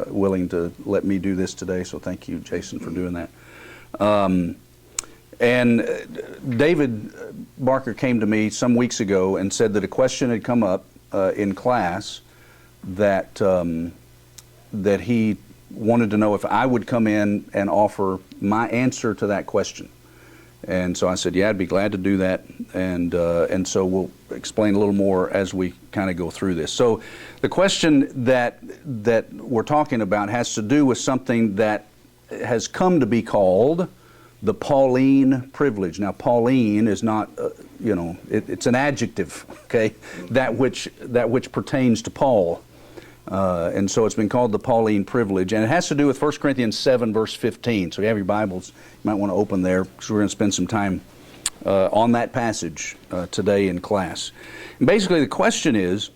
willing to let me do this today, so thank you, Jason, for doing that. And David Barker came to me some weeks ago and said that a question had come up in class that that he wanted to know if I would come in and offer my answer to that question. And so I said, yeah, I'd be glad to do that, and so we'll explain a little more as we kind of go through this. So the question that we're talking about has to do with something that has come to be called the Pauline privilege. Now, Pauline is not, it's an adjective, okay, that which pertains to Paul. And so it's been called the Pauline privilege, and it has to do with 1 Corinthians 7, verse 15. So if you have your Bibles, you might want to open there, because we're going to spend some time on that passage today in class. And basically the question is,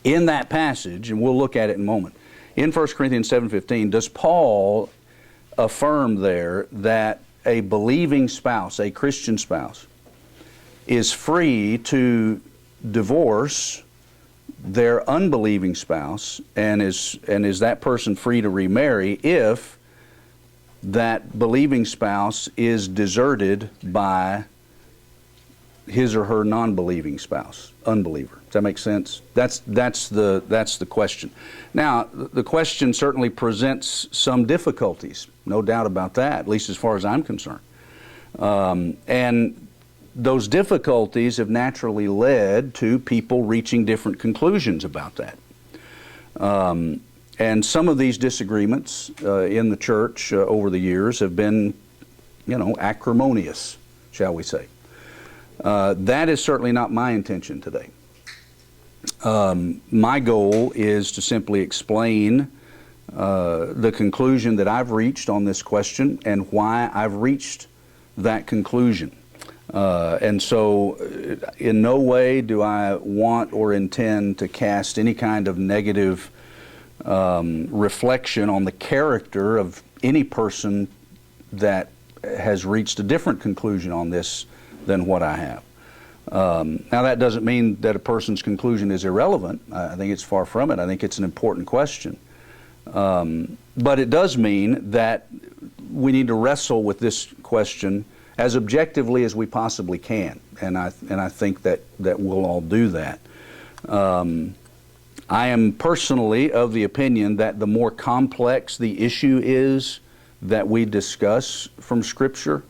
in that passage, and we'll look at it in a moment, in 1 Corinthians 7:15, does Paul affirm there that a believing spouse, a Christian spouse, is free to divorce their unbelieving spouse, and is that person free to remarry if that believing spouse is deserted by his or her non-believing spouse, unbeliever? Does that make sense? That's the question. Now, the question certainly presents some difficulties, no doubt about that, at least as far as I'm concerned. And those difficulties have naturally led to people reaching different conclusions about that. And some of these disagreements in the church over the years have been, acrimonious, shall we say. That is certainly not my intention today. My goal is to simply explain the conclusion that I've reached on this question and why I've reached that conclusion. And so in no way do I want or intend to cast any kind of negative reflection on the character of any person that has reached a different conclusion on this than what I have. Now, that doesn't mean that a person's conclusion is irrelevant. I think it's far from it. I think it's an important question. But it does mean that we need to wrestle with this question as objectively as we possibly can, and I think that we'll all do that. I am personally of the opinion that the more complex the issue is that we discuss from Scripture,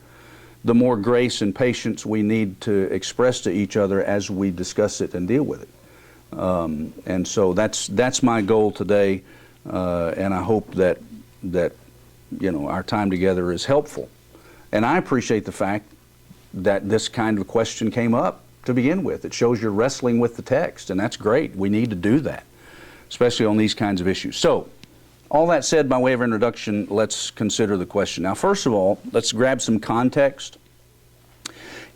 the more grace and patience we need to express to each other as we discuss it and deal with it. And so that's my goal today, and I hope that our time together is helpful. And I appreciate the fact that this kind of question came up to begin with. It shows you're wrestling with the text, and that's great. We need to do that, especially on these kinds of issues. So, all that said, by way of introduction, let's consider the question. Now, first of all, let's grab some context.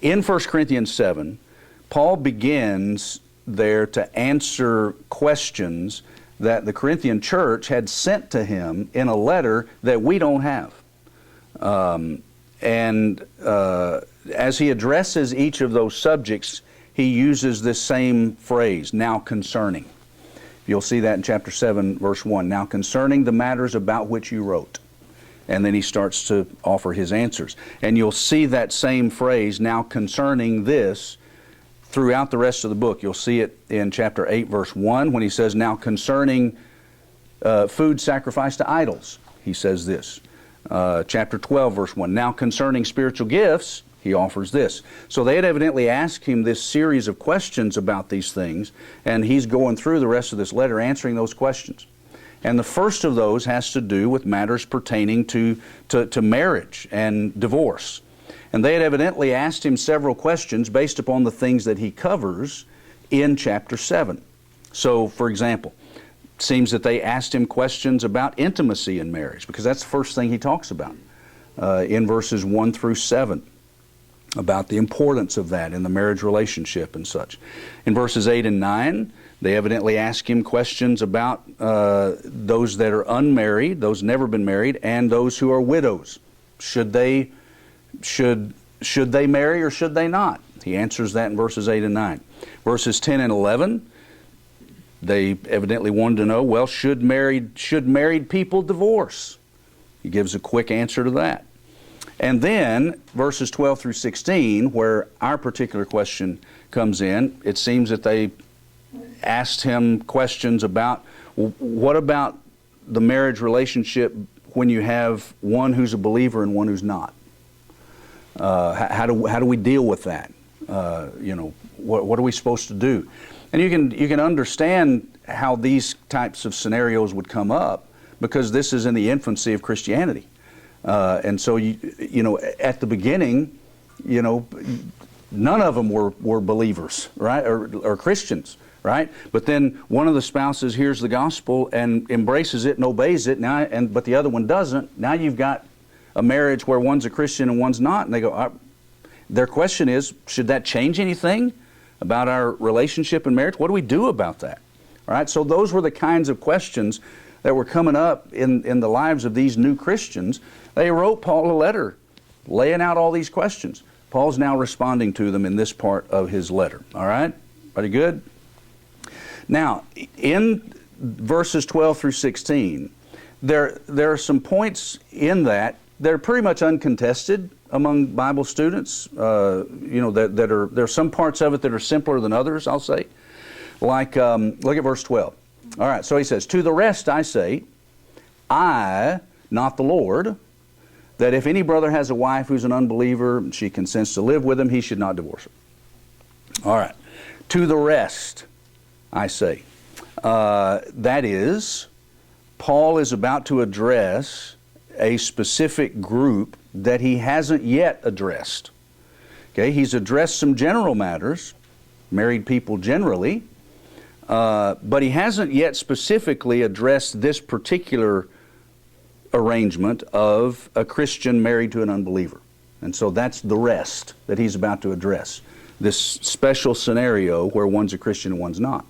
In 1 Corinthians 7, Paul begins there to answer questions that the Corinthian church had sent to him in a letter that we don't have. As he addresses each of those subjects, he uses this same phrase, now concerning. You'll see that in chapter 7, verse 1. Now concerning the matters about which you wrote. And then he starts to offer his answers. And you'll see that same phrase, now concerning this, throughout the rest of the book. You'll see it in chapter 8, verse 1, when he says, now concerning food sacrificed to idols, he says this. Chapter 12, verse 1, now concerning spiritual gifts, he offers this. So they had evidently asked him this series of questions about these things, and he's going through the rest of this letter answering those questions. And the first of those has to do with matters pertaining to marriage and divorce. And they had evidently asked him several questions based upon the things that he covers in chapter 7. So, for example, it seems that they asked him questions about intimacy in marriage, because that's the first thing he talks about in verses 1 through 7. About the importance of that in the marriage relationship and such. In verses 8 and 9, they evidently ask him questions about those that are unmarried, those never been married, and those who are widows. Should they marry or should they not? He answers that in verses 8 and 9. Verses 10 and 11, They evidently wanted to know, well, should married people divorce? He gives a quick answer to that. And then verses 12 through 16, where our particular question comes in, it seems that they asked him questions about, well, what about the marriage relationship when you have one who's a believer and one who's not? How do we deal with that? What are we supposed to do? And you can understand how these types of scenarios would come up, because this is in the infancy of Christianity. And so, at the beginning, none of them were believers, right, or Christians, right? But then one of the spouses hears the gospel and embraces it and obeys it, but the other one doesn't. Now you've got a marriage where one's a Christian and one's not, and they go, their question is, should that change anything about our relationship and marriage? What do we do about that? All right, so those were the kinds of questions that were coming up in the lives of these new Christians. They wrote Paul a letter laying out all these questions. Paul's now responding to them in this part of his letter. All right? Pretty good? Now, in verses 12 through 16, there are some points in that are pretty much uncontested among Bible students. There are some parts of it that are simpler than others, I'll say. Like, look at verse 12. All right, so he says, "To the rest I say, I, not the Lord, that if any brother has a wife who's an unbeliever, and she consents to live with him, he should not divorce her." All right, to the rest I say. That is, Paul is about to address a specific group that he hasn't yet addressed. Okay, he's addressed some general matters, married people generally, but he hasn't yet specifically addressed this particular arrangement of a Christian married to an unbeliever. And so that's the rest that he's about to address, this special scenario where one's a Christian and one's not.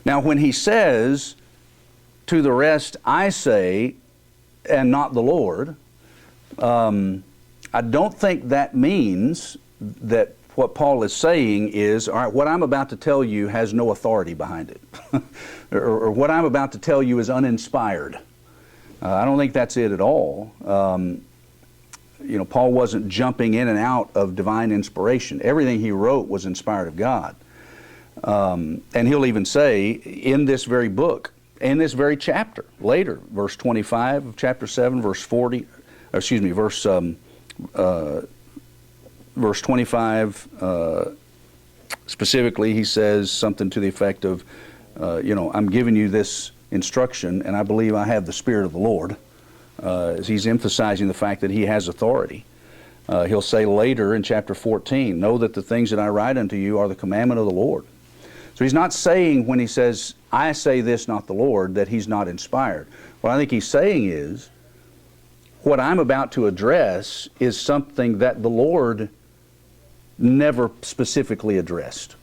Now, when he says, "To the rest I say, and not the Lord," I don't think that means that what Paul is saying is, all right, what I'm about to tell you has no authority behind it, or what I'm about to tell you is uninspired. I don't think that's it at all. Paul wasn't jumping in and out of divine inspiration. Everything he wrote was inspired of God. And he'll even say in this very book, in this very chapter, later, verse 25 of chapter 7, verse 25, specifically, he says something to the effect of, I'm giving you this instruction, and I believe I have the Spirit of the Lord. As he's emphasizing the fact that he has authority. He'll say later in chapter 14, "Know that the things that I write unto you are the commandment of the Lord." So he's not saying when he says, "I say this, not the Lord," that he's not inspired. What I think he's saying is, what I'm about to address is something that the Lord never specifically addressed.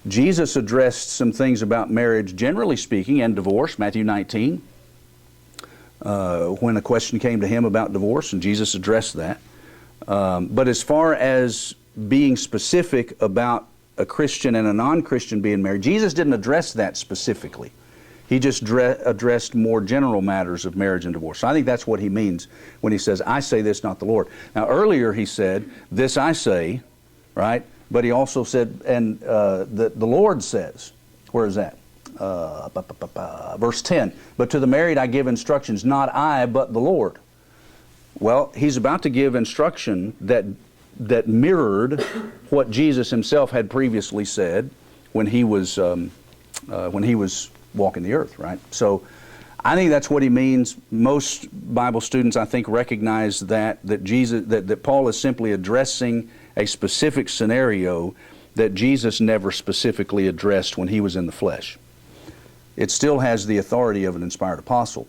Jesus addressed some things about marriage, generally speaking, and divorce, Matthew 19, when a question came to him about divorce, and Jesus addressed that. But as far as being specific about a Christian and a non-Christian being married, Jesus didn't address that specifically. He just addressed more general matters of marriage and divorce. So I think that's what he means when he says, "I say this, not the Lord." Now earlier he said, "This I say," right? But he also said, and the Lord says. Where is that? Verse 10, "But to the married I give instructions, not I, but the Lord." Well, he's about to give instruction that mirrored what Jesus himself had previously said when he was walking the earth, right? So I think that's what he means. Most Bible students, I think, recognize that Paul is simply addressing a specific scenario that Jesus never specifically addressed when he was in the flesh. It still has the authority of an inspired apostle,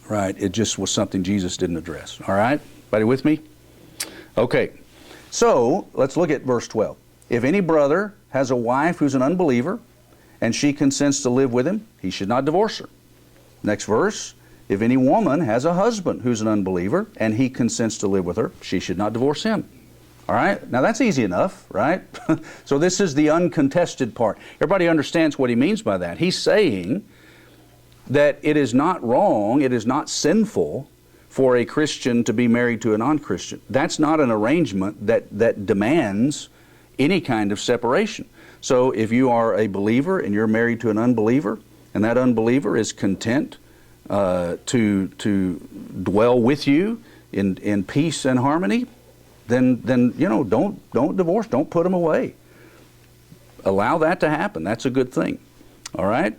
right? It just was something Jesus didn't address. All right? Everybody with me? Okay. So, let's look at verse 12. "If any brother has a wife who's an unbeliever, and she consents to live with him, he should not divorce her." Next verse, "If any woman has a husband who's an unbeliever, and he consents to live with her, she should not divorce him." All right? Now that's easy enough, right? So this is the uncontested part. Everybody understands what he means by that. He's saying that it is not wrong, it is not sinful for a Christian to be married to a non-Christian. That's not an arrangement that demands any kind of separation. So if you are a believer and you're married to an unbeliever, and that unbeliever is content to dwell with you in peace and harmony, then you know, don't divorce, don't put them away. Allow that to happen. That's a good thing. All right.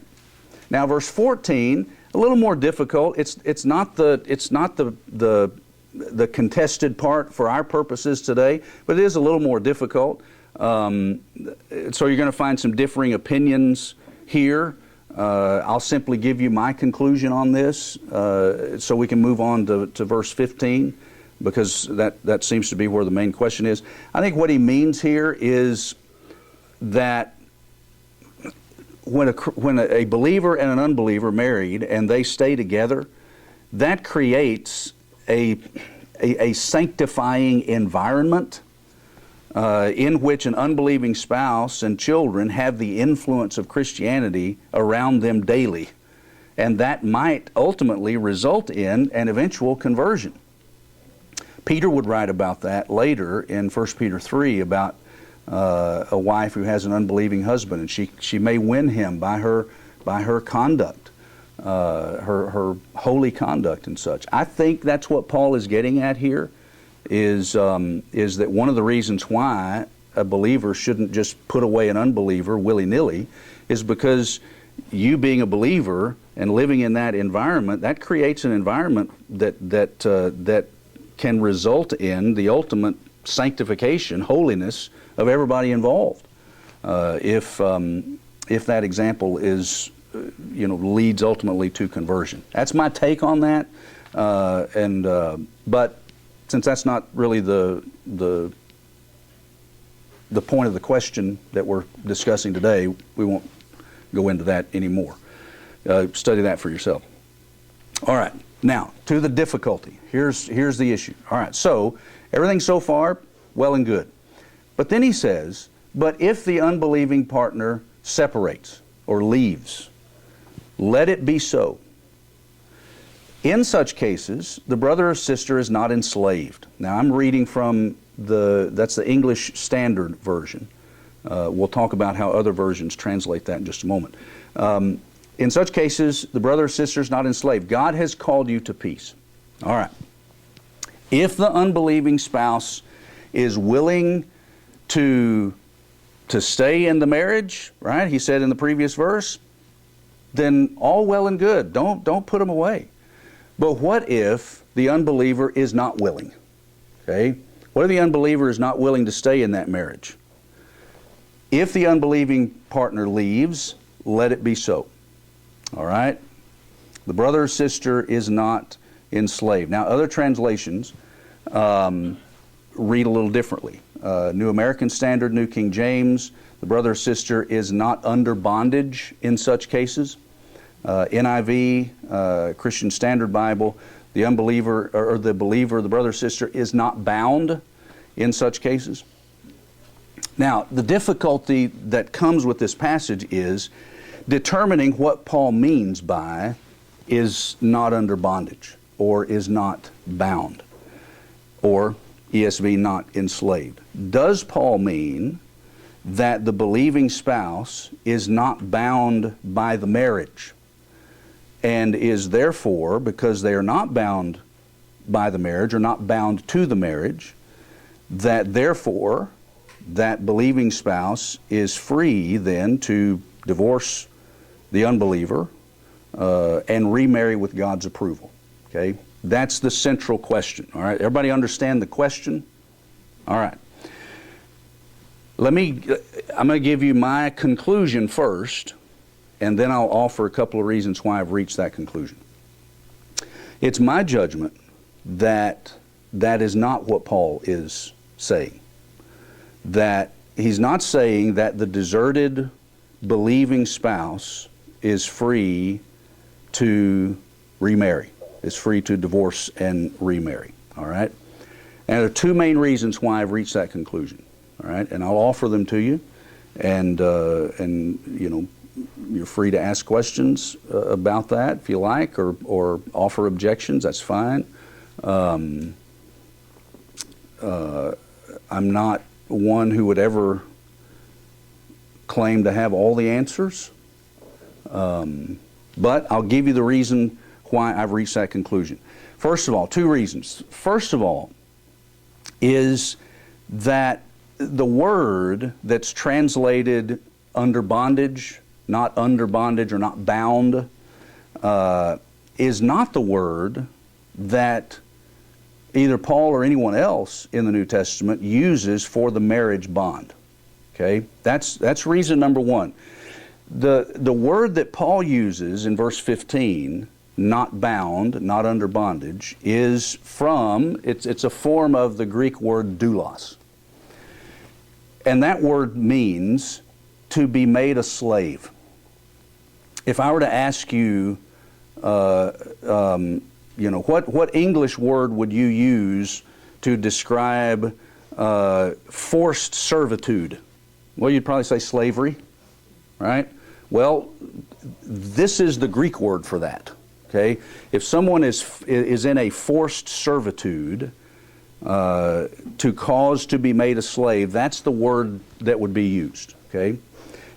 Now, verse 14, a little more difficult. It's not the contested part for our purposes today, but it is a little more difficult. So you're going to find some differing opinions here. I'll simply give you my conclusion on this, so we can move on to verse 15, because that seems to be where the main question is. I think what he means here is that when a believer and an unbeliever married and they stay together, that creates a sanctifying environment in which an unbelieving spouse and children have the influence of Christianity around them daily. And that might ultimately result in an eventual conversion. Peter would write about that later in 1 Peter 3 about a wife who has an unbelieving husband, and she may win him by her conduct, her holy conduct and such. I think that's what Paul is getting at here, is that one of the reasons why a believer shouldn't just put away an unbeliever willy-nilly is because you being a believer and living in that environment, that creates an environment that can result in the ultimate sanctification, holiness of everybody involved. If that example is, leads ultimately to conversion. That's my take on that. But since that's not really the point of the question that we're discussing today, we won't go into that anymore. Study that for yourself. All right. Now, to the difficulty. Here's the issue. All right, so everything so far, well and good. But then he says, but if the unbelieving partner separates or leaves, let it be so. In such cases, the brother or sister is not enslaved. Now, I'm reading from that's the English Standard Version. We'll talk about how other versions translate that in just a moment. In such cases, the brother or sister is not enslaved. God has called you to peace. All right. If the unbelieving spouse is willing to stay in the marriage, right? He said in the previous verse, then all well and good. Don't put them away. But what if the unbeliever is not willing? Okay? What if the unbeliever is not willing to stay in that marriage? If the unbelieving partner leaves, let it be so. All right? The brother or sister is not enslaved. Now, other translations read a little differently. New American Standard, New King James, the brother or sister is not under bondage in such cases. NIV, Christian Standard Bible, the unbeliever or the believer, the brother or sister is not bound in such cases. Now, the difficulty that comes with this passage is determining what Paul means by is not under bondage or is not bound, or ESV, not enslaved. Does Paul mean that the believing spouse is not bound by the marriage and is therefore, because they are not bound by the marriage or not bound to the marriage, that therefore that believing spouse is free then to divorce the unbeliever and remarry with God's approval? Okay? That's the central question. All right? Everybody understand the question? All right. I'm going to give you my conclusion first, and then I'll offer a couple of reasons why I've reached that conclusion. It's my judgment that that is not what Paul is saying. That he's not saying that the deserted, believing spouse is free to remarry, is free to divorce and remarry. All right? And there are two main reasons why I've reached that conclusion. All right, and I'll offer them to you, and you know, you're free to ask questions about that if you like, or offer objections. That's fine. I'm not one who would ever claim to have all the answers, but I'll give you the reason why I've reached that conclusion. First of all, two reasons. First of all is that the word that's translated under bondage, not under bondage or not bound, is not the word that either Paul or anyone else in the New Testament uses for the marriage bond. Okay, that's reason number one. The word that Paul uses in verse 15, not bound, not under bondage, is from, it's a form of the Greek word doulos. And that word means to be made a slave. If I were to ask you, you know, what English word would you use to describe forced servitude? Well, you'd probably say slavery, right? Well, this is the Greek word for that. Okay, if someone is in a forced servitude to cause to be made a slave, that's the word that would be used. Okay,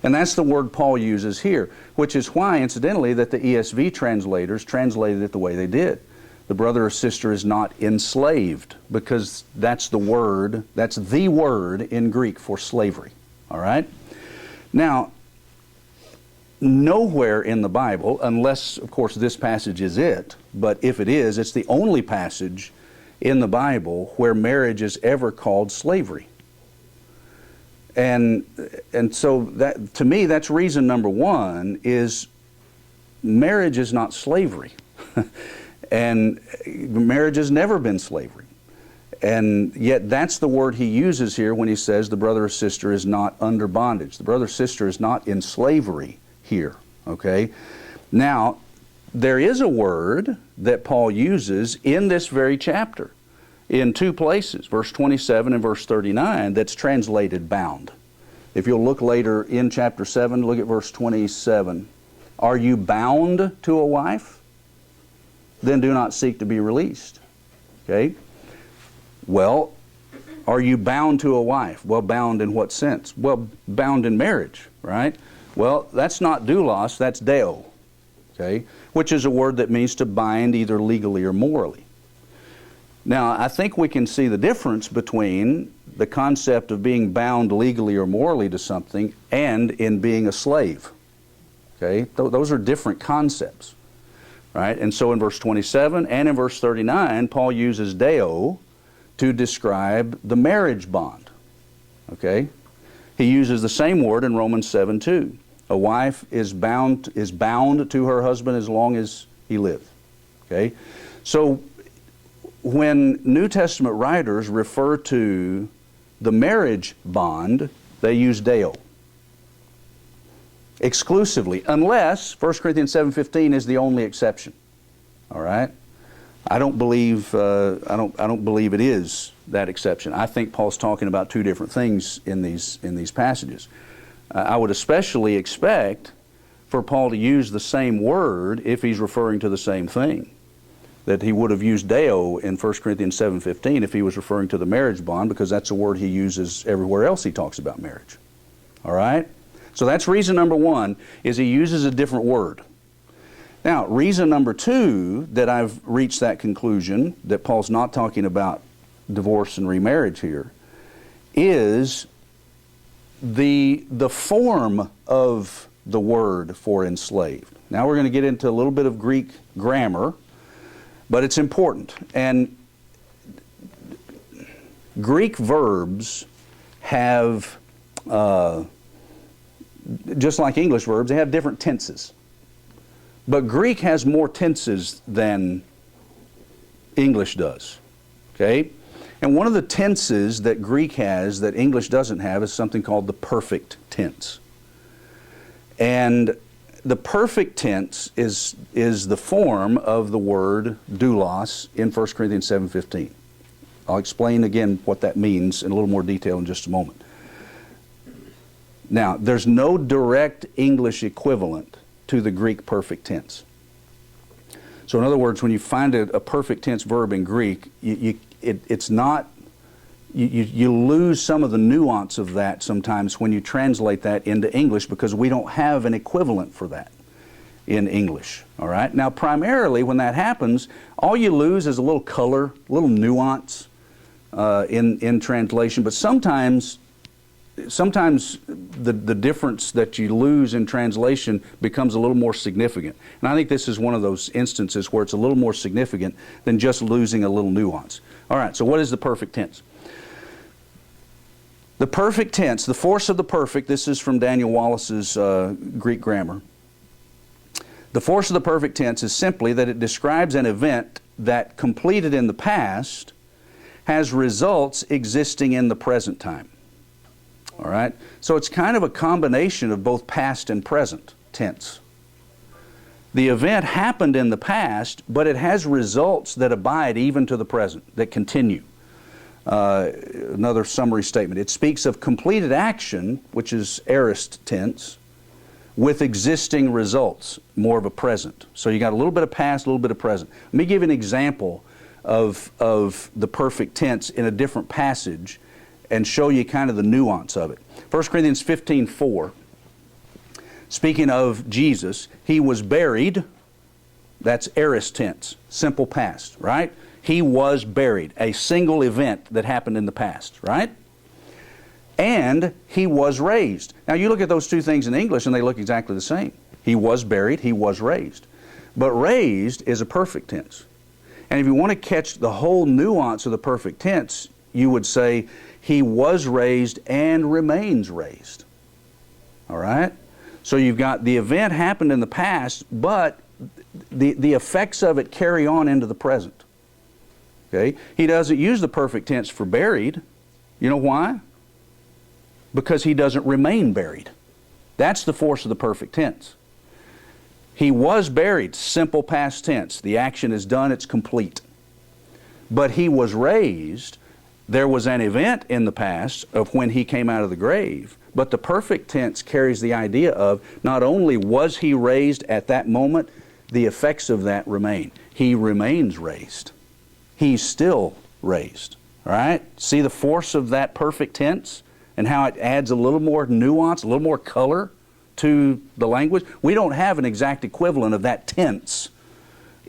and that's the word Paul uses here, which is why, incidentally, that the ESV translators translated it the way they did. The brother or sister is not enslaved, because that's the word in Greek for slavery. All right? Now, nowhere in the Bible, unless, of course, this passage is it, but if it is, it's the only passage in the Bible where marriage is ever called slavery. And so that, to me, that's reason number one, is marriage is not slavery. And marriage has never been slavery. And yet that's the word he uses here when he says the brother or sister is not under bondage. The brother or sister is not in slavery here, okay? Now, there is a word that Paul uses in this very chapter in two places, verse 27 and verse 39, that's translated bound. If you'll look later in chapter 7, look at verse 27. Are you bound to a wife? Then do not seek to be released. Okay? Well, are you bound to a wife? Well, bound in what sense? Well, bound in marriage, right? Well, that's not doulos, that's deo. Okay? Which is a word that means to bind either legally or morally. Now, I think we can see the difference between the concept of being bound legally or morally to something and in being a slave. Okay? Those are different concepts. Right? And so in verse 27 and in verse 39, Paul uses deo to describe the marriage bond. Okay? He uses the same word in Romans 7:2. A wife is bound to her husband as long as he lives. Okay? So when New Testament writers refer to the marriage bond, they use deo exclusively, unless 1 Corinthians 7:15 is the only exception. All right? I don't believe it is that exception. I think Paul's talking about two different things in these passages. I would especially expect for Paul to use the same word if he's referring to the same thing, that he would have used deo in 1 Corinthians 7:15 if he was referring to the marriage bond, because that's a word he uses everywhere else he talks about marriage. All right? So that's reason number one, is he uses a different word. Now, reason number two that I've reached that conclusion, that Paul's not talking about divorce and remarriage here, is the form of the word for enslaved. Now we're going to get into a little bit of Greek grammar, but it's important. And Greek verbs have just like English verbs, they have different tenses. But Greek has more tenses than English does. Okay? And one of the tenses that Greek has that English doesn't have is something called the perfect tense. And the perfect tense is the form of the word doulos in 1 Corinthians 7:15. I'll explain again what that means in a little more detail in just a moment. Now, there's no direct English equivalent to the Greek perfect tense. So in other words, when you find a perfect tense verb in Greek, it's not, you lose some of the nuance of that sometimes when you translate that into English, because we don't have an equivalent for that in English. All right? Now, primarily when that happens, all you lose is a little color, a little nuance in translation. But sometimes the difference that you lose in translation becomes a little more significant. And I think this is one of those instances where it's a little more significant than just losing a little nuance. All right, so what is the perfect tense? The perfect tense, the force of the perfect, this is from Daniel Wallace's Greek grammar. The force of the perfect tense is simply that it describes an event that, completed in the past, has results existing in the present time. All right? So it's kind of a combination of both past and present tense. The event happened in the past, but it has results that abide even to the present, that continue. Another summary statement. It speaks of completed action, which is aorist tense, with existing results, more of a present. So you got a little bit of past, a little bit of present. Let me give you an example of the perfect tense in a different passage and show you kind of the nuance of it. 1 Corinthians 15:4, speaking of Jesus, He was buried. That's aorist tense, simple past, right? He was buried, a single event that happened in the past, right? And He was raised. Now you look at those two things in English and they look exactly the same. He was buried, He was raised. But raised is a perfect tense. And if you want to catch the whole nuance of the perfect tense, you would say, He was raised and remains raised. All right? So you've got the event happened in the past, but the effects of it carry on into the present. Okay? He doesn't use the perfect tense for buried. You know why? Because He doesn't remain buried. That's the force of the perfect tense. He was buried, simple past tense. The action is done, it's complete. But He was raised. There was an event in the past of when He came out of the grave, but the perfect tense carries the idea of not only was He raised at that moment, the effects of that remain. He remains raised. He's still raised. All right? See the force of that perfect tense and how it adds a little more nuance, a little more color to the language? We don't have an exact equivalent of that tense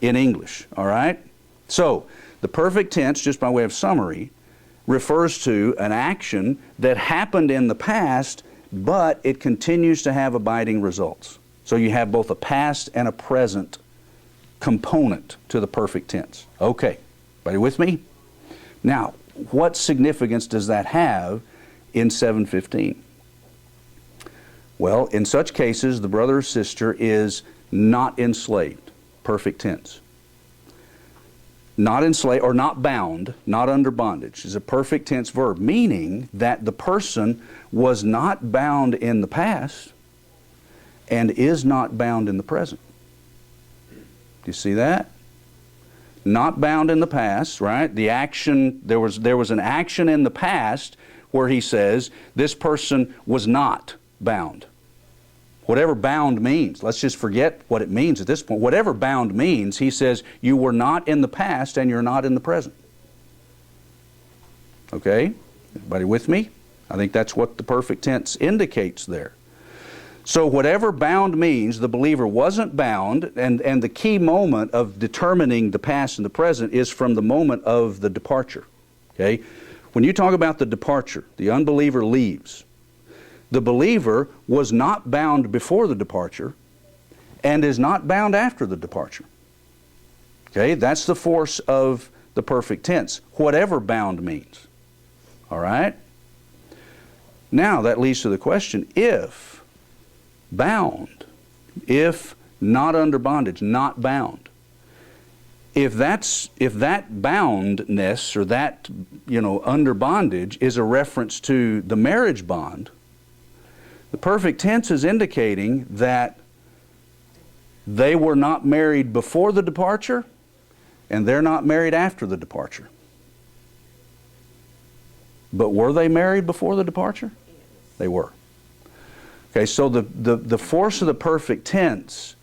in English. All right? So, the perfect tense, just by way of summary, refers to an action that happened in the past, but it continues to have abiding results. So you have both a past and a present component to the perfect tense. Okay, everybody with me? Now, what significance does that have in 7:15? Well, in such cases, the brother or sister is not enslaved, perfect tense. Not enslaved or not bound, not under bondage, is a perfect tense verb, meaning that the person was not bound in the past and is not bound in the present. Do you see that? Not bound in the past, right? The action, there was an action in the past where he says this person was not bound. Whatever bound means, let's just forget what it means at this point. Whatever bound means, he says, you were not in the past and you're not in the present. Okay? Everybody with me? I think that's what the perfect tense indicates there. So whatever bound means, the believer wasn't bound, and the key moment of determining the past and the present is from the moment of the departure. Okay? When you talk about the departure, the unbeliever leaves. The believer was not bound before the departure and is not bound after the departure. Okay, that's the force of the perfect tense, whatever bound means. All right? Now that leads to the question, if bound, if not under bondage, not bound, if that boundness or that, under bondage is a reference to the marriage bond, the perfect tense is indicating that they were not married before the departure and they're not married after the departure. But were they married before the departure? They were. Okay, so the force of the perfect tense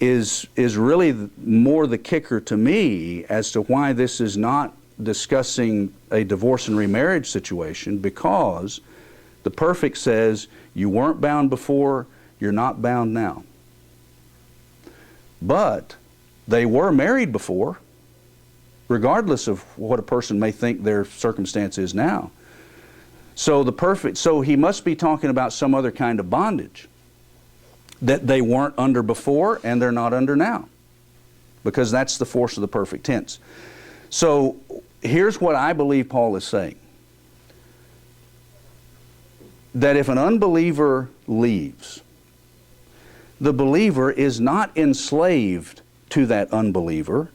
is really more the kicker to me as to why this is not discussing a divorce and remarriage situation, because the perfect says you weren't bound before, you're not bound now. But they were married before, regardless of what a person may think their circumstance is now. So he must be talking about some other kind of bondage that they weren't under before and they're not under now, because that's the force of the perfect tense. So here's what I believe Paul is saying. That if an unbeliever leaves, the believer is not enslaved to that unbeliever,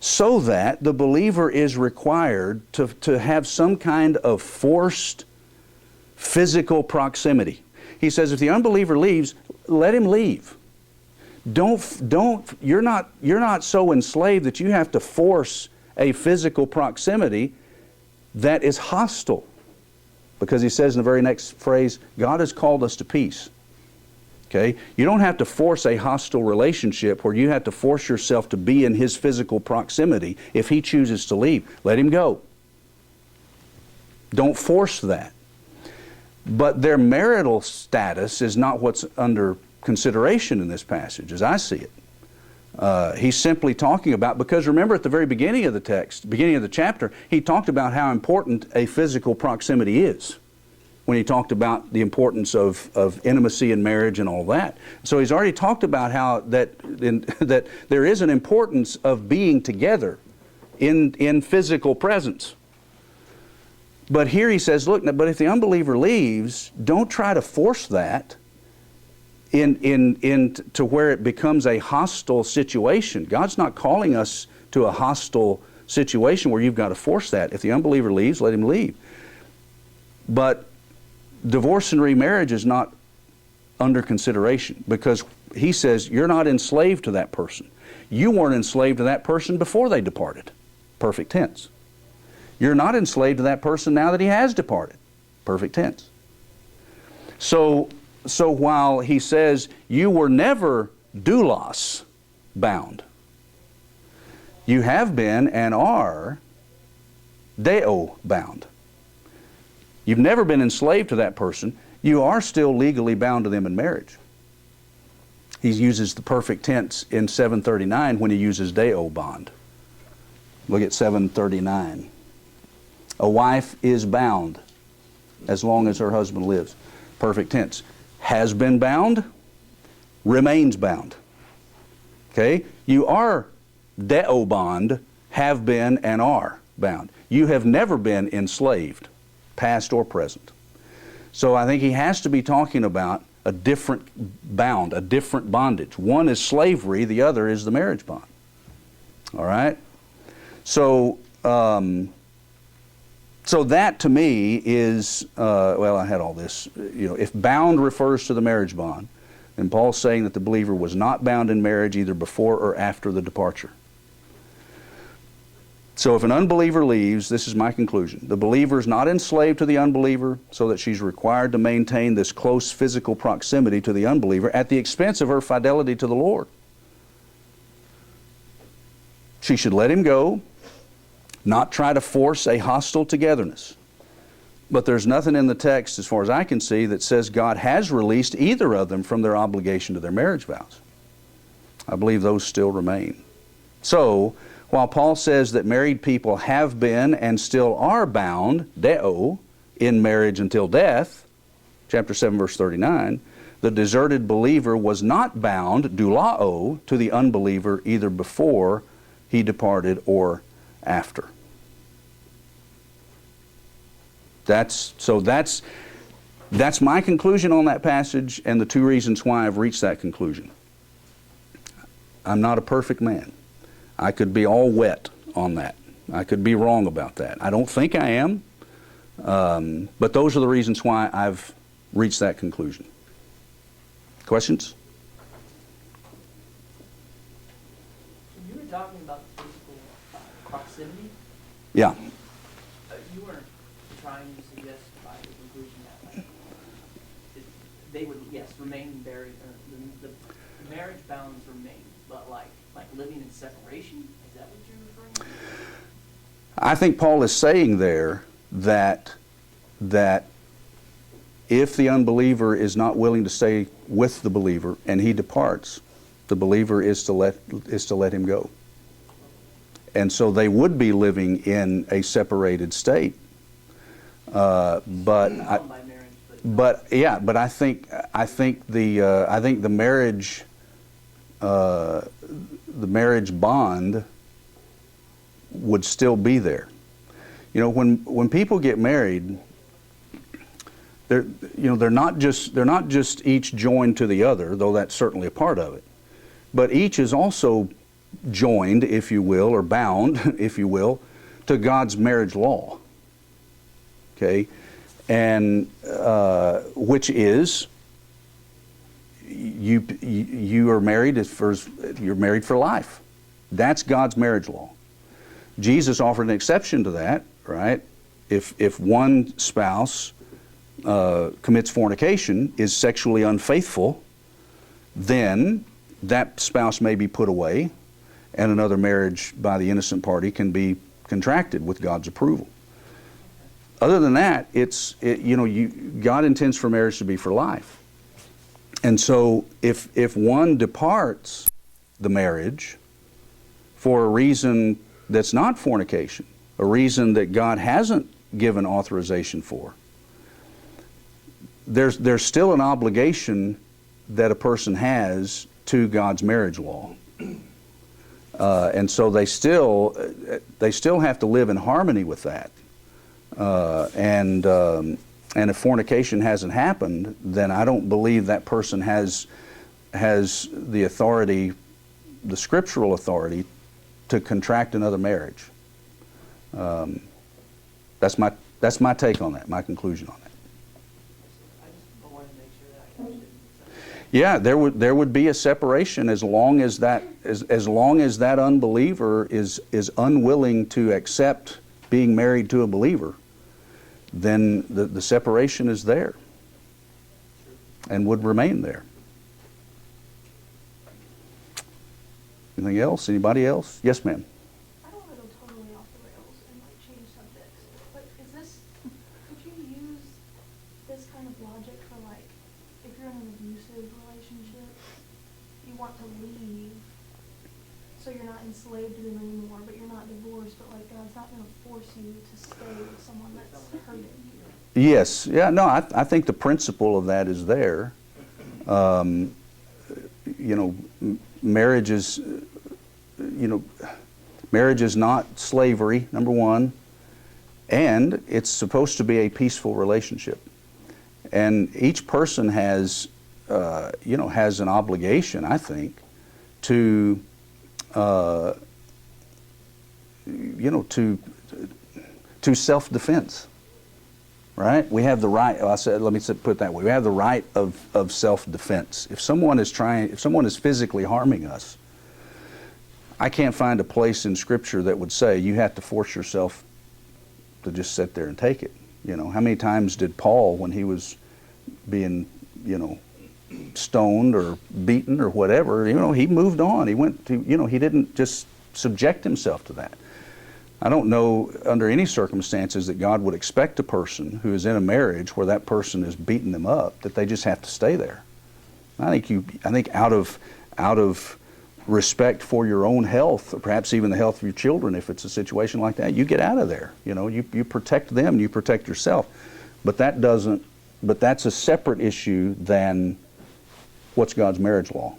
so that the believer is required to have some kind of forced physical proximity. He says if the unbeliever leaves, let him leave. You're not so enslaved that you have to force a physical proximity that is hostile. Because he says in the very next phrase, God has called us to peace. Okay? You don't have to force a hostile relationship where you have to force yourself to be in his physical proximity if he chooses to leave. Let him go. Don't force that. But their marital status is not what's under consideration in this passage, as I see it. He's simply talking about, because remember at the very beginning of the text, beginning of the chapter, he talked about how important a physical proximity is when he talked about the importance of intimacy in marriage and all that. So he's already talked about how that there is an importance of being together in physical presence. But here he says, look, but if the unbeliever leaves, don't try to force that to where it becomes a hostile situation. God's not calling us to a hostile situation where you've got to force that. If the unbeliever leaves, let him leave. But divorce and remarriage is not under consideration, because he says you're not enslaved to that person. You weren't enslaved to that person before they departed. Perfect tense. You're not enslaved to that person now that he has departed. Perfect tense. So while he says you were never doulos bound, you have been and are deo bound. You've never been enslaved to that person. You are still legally bound to them in marriage. He uses the perfect tense in 739 when he uses deo bond. Look at 739. A wife is bound as long as her husband lives. Perfect tense. Has been bound, remains bound. Okay? You are deo bond, have been and are bound. You have never been enslaved, past or present. So I think he has to be talking about a different bound, a different bondage. One is slavery, the other is the marriage bond. All right? So that to me is, well, I had all this. If bound refers to the marriage bond, then Paul's saying that the believer was not bound in marriage either before or after the departure. So if an unbeliever leaves, this is my conclusion. The believer is not enslaved to the unbeliever so that she's required to maintain this close physical proximity to the unbeliever at the expense of her fidelity to the Lord. She should let him go, not try to force a hostile togetherness. But there's nothing in the text, as far as I can see, that says God has released either of them from their obligation to their marriage vows. I believe those still remain. So, while Paul says that married people have been and still are bound, deo, in marriage until death, chapter 7, verse 39, the deserted believer was not bound, doulao, to the unbeliever either before he departed or after. That's my conclusion on that passage, and the two reasons why I've reached that conclusion. I'm not a perfect man. I could be all wet on that. I could be wrong about that. I don't think I am, but those are the reasons why I've reached that conclusion. Questions? You were talking about the physical proximity. Yeah. You weren't trying to suggest by the conclusion that they would, yes, remain buried, or the marriage bounds remain, but like living in separation? Is that what you're referring to? I think Paul is saying there that if the unbeliever is not willing to stay with the believer and he departs, the believer is to let him go. And so they would be living in a separated state. But I think the marriage bond would still be there. You know, when people get married, they're not just each joined to the other, though that's certainly a part of it. But each is also joined, if you will, or bound, if you will, to God's marriage law. Okay, and which is you are married you're married for life. That's God's marriage law. Jesus offered an exception to that, right? If one spouse commits fornication, is sexually unfaithful, then that spouse may be put away, and another marriage by the innocent party can be contracted with God's approval. Other than that, God intends for marriage to be for life. And so if one departs the marriage for a reason that's not fornication, a reason that God hasn't given authorization for, there's still an obligation that a person has to God's marriage law. And so they still have to live in harmony with that. And if fornication hasn't happened, then I don't believe that person has the authority, the scriptural authority, to contract another marriage. That's my take on that, my conclusion on that. I wanted to make sure that I understood. Yeah, there would be a separation as long as that unbeliever is unwilling to accept being married to a believer. Then the separation is there and would remain there. Anything else? Anybody else? Yes, ma'am. I don't want to go totally off the rails and change subjects, but could you use this kind of logic for if you're in an abusive relationship, you want to leave, so you're not enslaved to them anymore, but you're not divorced, but God's not going to force you to stay with someone that's hurting you. Yes. Yeah, no, I think the principle of that is there. Marriage is not slavery, number one, and it's supposed to be a peaceful relationship. And each person has an obligation, I think, to self-defense, right? We have the right. Let me put it that way. We have the right of self-defense. If someone is physically harming us, I can't find a place in Scripture that would say you have to force yourself to just sit there and take it. How many times did Paul, when he was being, stoned or beaten or whatever, he moved on. He went to, he didn't just subject himself to that. I don't know under any circumstances that God would expect a person who is in a marriage where that person is beating them up that they just have to stay there. I think out of respect for your own health, or perhaps even the health of your children, if it's a situation like that, you get out of there. You protect them, you protect yourself. But that's a separate issue than what's God's marriage law.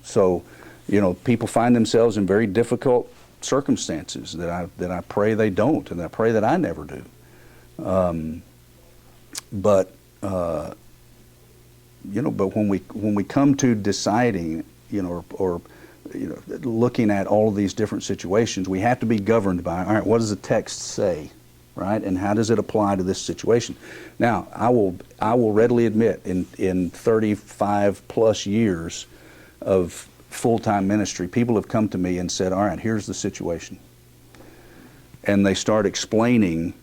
So people find themselves in very difficult circumstances that I pray they don't, and I pray that I never do. But when we come to deciding, or looking at all of these different situations, we have to be governed by, all right, what does the text say, right? And how does it apply to this situation? Now, I will readily admit, in 35 plus years of full-time ministry, people have come to me and said, all right, here's the situation. And they start explaining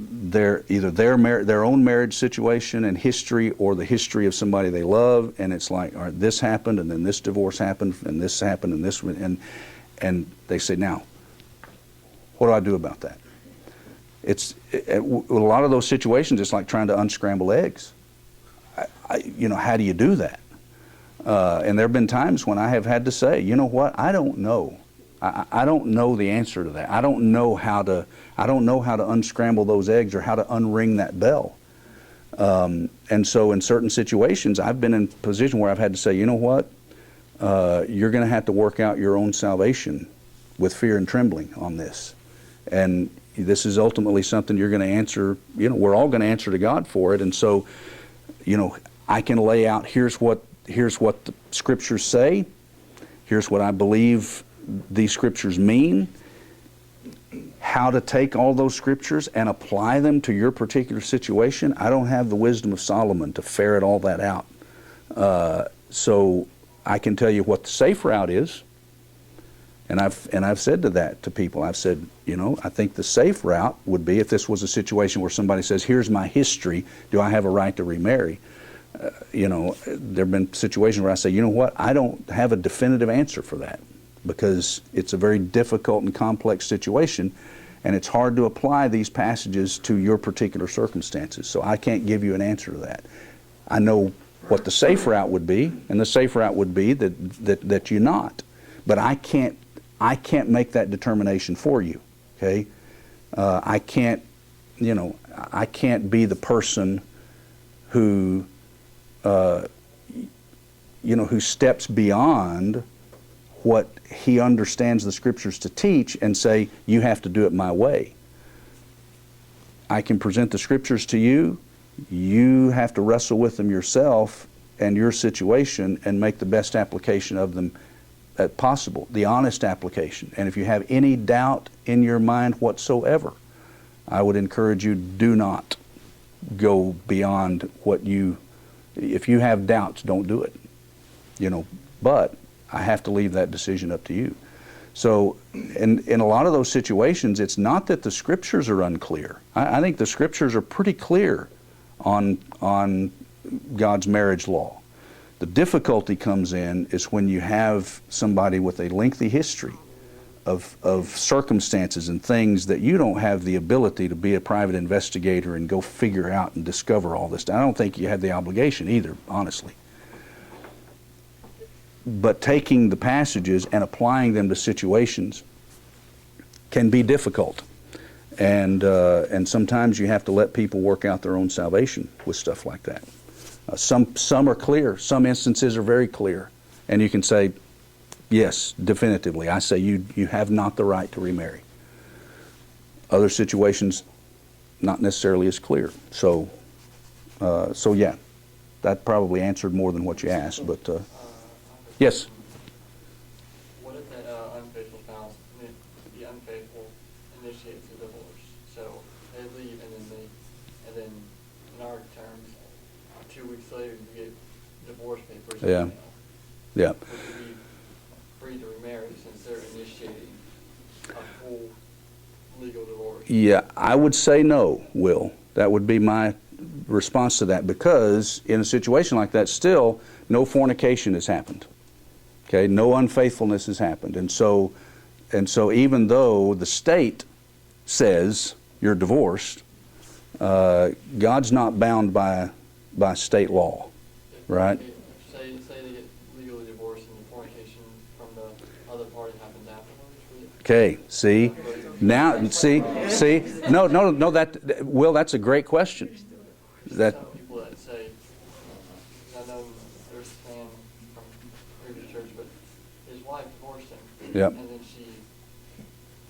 their own marriage situation and history, or the history of somebody they love, and it's like, all right, this happened, and then this divorce happened, and this happened, and this, and they say, now, what do I do about that? With a lot of those situations, it's like trying to unscramble eggs. How do you do that? And there have been times when I have had to say, you know what, I don't know. I don't know the answer to that. I don't know how to unscramble those eggs or how to unring that bell. And so in certain situations, I've been in a position where I've had to say, you know what, you're going to have to work out your own salvation with fear and trembling on this. And this is ultimately something you're going to answer, we're all going to answer to God for it. And so, I can lay out, here's what the scriptures say, here's what I believe these scriptures mean, how to take all those scriptures and apply them to your particular situation. I don't have the wisdom of Solomon to ferret all that out. So I can tell you what the safe route is. And I've said to people, I've said, I think the safe route would be, if this was a situation where somebody says, here's my history, do I have a right to remarry? There have been situations where I say, you know what, I don't have a definitive answer for that, because it's a very difficult and complex situation, and it's hard to apply these passages to your particular circumstances. So I can't give you an answer to that. I know what the safe route would be, and the safe route would be that you not. But I can't make that determination for you. Okay, I can't be the person who who steps beyond what he understands the scriptures to teach and say, you have to do it my way. I can present the scriptures to you. You have to wrestle with them yourself and your situation and make the best application of them possible, the honest application. And if you have any doubt in your mind whatsoever, I would encourage you, do not go beyond if you have doubts, don't do it. But I have to leave that decision up to you. So in a lot of those situations, it's not that the scriptures are unclear. I think the scriptures are pretty clear on God's marriage law. The difficulty comes in is when you have somebody with a lengthy history of circumstances and things that you don't have the ability to be a private investigator and go figure out and discover all this. I don't think you have the obligation either, honestly. But taking the passages and applying them to situations can be difficult. And sometimes you have to let people work out their own salvation with stuff like that. Some are clear. Some instances are very clear. And you can say, yes, definitively, I say you have not the right to remarry. Other situations, not necessarily as clear. So yeah, that probably answered more than what you asked. But yes. What if that unfaithful spouse, the unfaithful, initiates a divorce? So they leave, and then in our terms, 2 weeks later you get divorce papers. Yeah. Yeah. Would you be free to remarry since they're initiating a full legal divorce? Yeah, I would say no, Will. That would be my response to that, because in a situation like that, still no fornication has happened. Okay, no unfaithfulness has happened. And so even though the state says you're divorced, God's not bound by state law, right? Say they get legally divorced and the fornication from the other party happens afterwards. Okay, see? Now, see? No, that, Will, that's a great question. Some people that say, I know there's a man from previous church, but his wife divorced him. Yep. And then she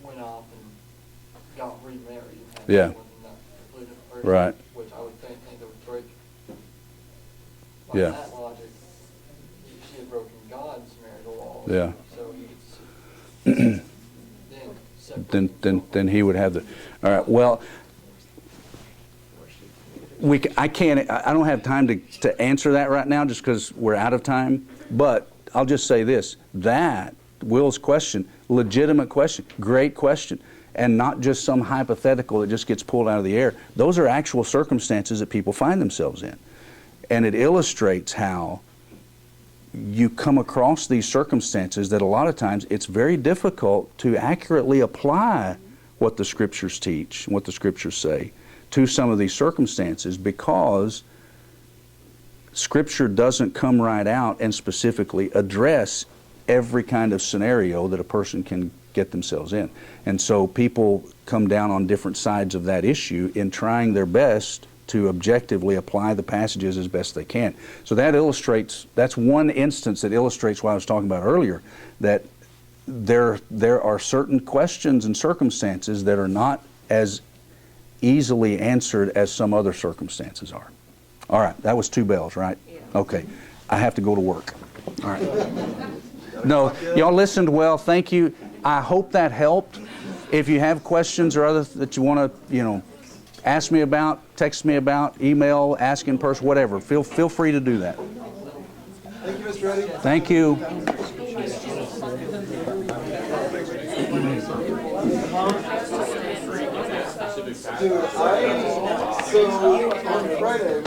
went off and got remarried and had Yeah. with another completely different person. Right. Which I would think that would break, by Yeah. that logic, she had broken God's marital laws. Yeah. So you could Then he would have the. All right. Well, I don't have time to answer that right now, just because we're out of time. But I'll just say this: that Will's question, legitimate question, great question, and not just some hypothetical that just gets pulled out of the air. Those are actual circumstances that people find themselves in. And it illustrates how you come across these circumstances that a lot of times it's very difficult to accurately apply what the Scriptures teach, what the Scriptures say, to some of these circumstances, because Scripture doesn't come right out and specifically address every kind of scenario that a person can get themselves in. And so people come down on different sides of that issue in trying their best to objectively apply the passages as best they can. So that illustrates, that's one instance that illustrates what I was talking about earlier, that there are certain questions and circumstances that are not as easily answered as some other circumstances are. All right, that was 2 bells, right? Yeah. Okay, I have to go to work. All right. No, y'all listened well. Thank you. I hope that helped. If you have questions or other that you want to, ask me about, text me about, email, ask in person, whatever. Feel free to do that. Thank you, Mr. Reddy. Thank you. Dude, so on Friday,